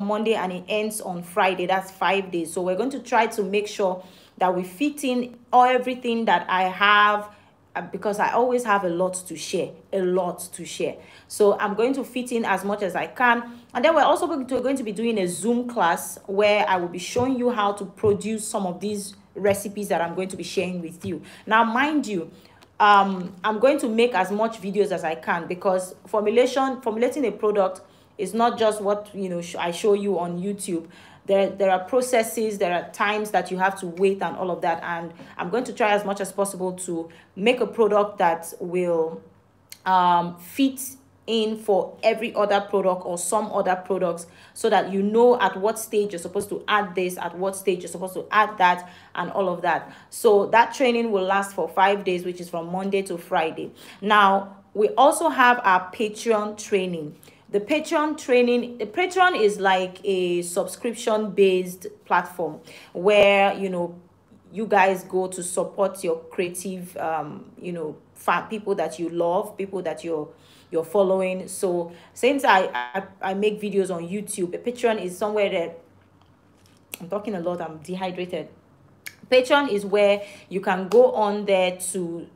Monday and it ends on Friday. That's 5 days. So we're going to try to make sure that we fit in everything that I have, because I always have a lot to share, So I'm going to fit in as much as I can. And then we're also going to be doing a Zoom class where I will be showing you how to produce some of these recipes that I'm going to be sharing with you. Now, mind you, I'm going to make as much videos as I can, because formulating a product is not just what I show you on YouTube. There are processes, there are times that you have to wait and all of that, and I'm going to try as much as possible to make a product that will fit in for every other product or some other products, so that you know at what stage you're supposed to add this, at what stage you're supposed to add that, and all of that. So that training will last for 5 days, which is from Monday to Friday. Now, we also have our Patreon training. The Patreon is like a subscription based platform where you guys go to support your creative people that you love, people that you're following. So since I make videos on YouTube, a Patreon is somewhere that I'm talking a lot, I'm dehydrated. Patreon is where you can go on there to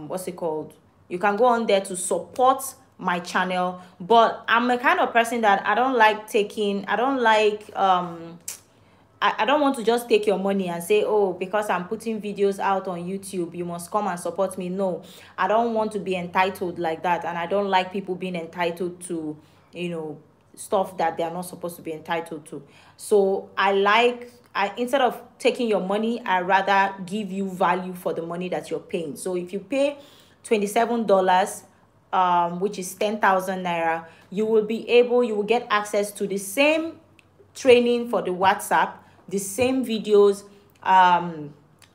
what's it called? You can go on there to support my channel. But I'm a kind of person that I don't want to just take your money and say, oh, because I'm putting videos out on YouTube, you must come and support me. No, I don't want to be entitled like that. And I don't like people being entitled to, stuff that they are not supposed to be entitled to. So instead of taking your money, I rather give you value for the money that you're paying. So if you pay $27, which is 10,000 naira, you will get access to the same training for the WhatsApp, the same videos,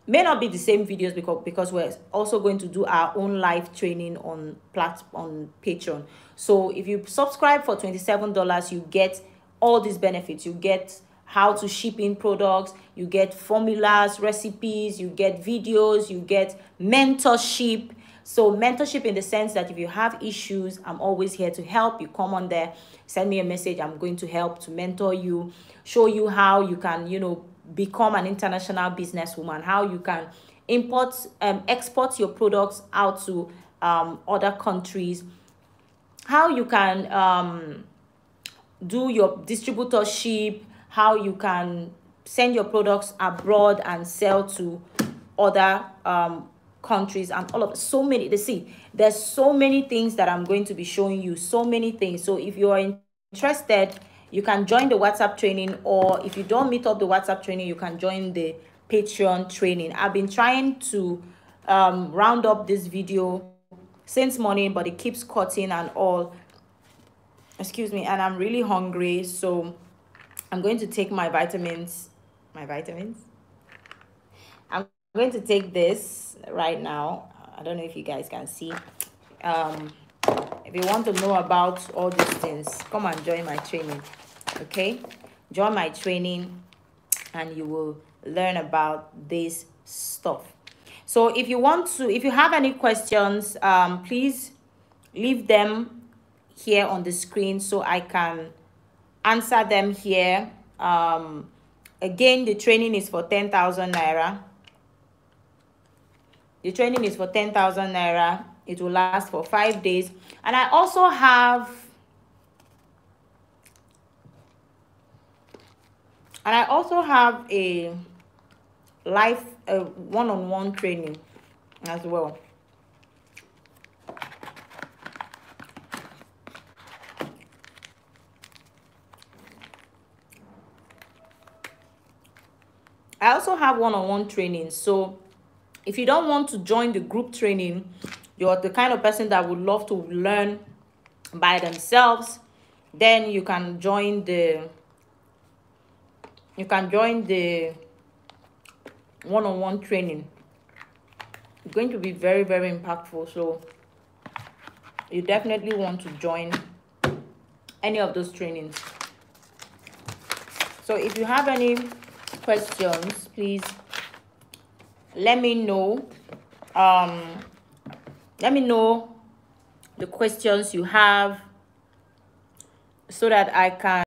may not be the same videos because we're also going to do our own live training on Patreon. So if you subscribe for $27, you get all these benefits. You get how to ship in products, you get formulas, recipes, you get videos, you get mentorship. So mentorship in the sense that if you have issues, I'm always here to help. You come on there, send me a message, I'm going to help to mentor you, show you how you can, become an international businesswoman, how you can export your products out to other countries, how you can do your distributorship, how you can send your products abroad and sell to other countries, and all of there's so many things that I'm going to be showing you, so many things. So if you are interested, you can join the WhatsApp training, or if you don't meet up the WhatsApp training, you can join the Patreon training. I've been trying to round up this video since morning, but it keeps cutting and all. Excuse me, and I'm really hungry, so I'm going to take my vitamins. I'm going to take this right now. I don't know if you guys can see. If you want to know about all these things, come and join my training. Okay, join my training and you will learn about this stuff. So if you have any questions, please leave them here on the screen so I can answer them here. Again, the training is for 10,000 naira. The training is for 10,000 naira. It will last for 5 days. And I also have a live one-on-one training as well. I also have one-on-one training. So if you don't want to join the group training, you're the kind of person that would love to learn by themselves, then you can join the one-on-one training. It's going to be very, very impactful. So you definitely want to join any of those trainings. So if you have any questions, please let me know. Let me know the questions you have so that I can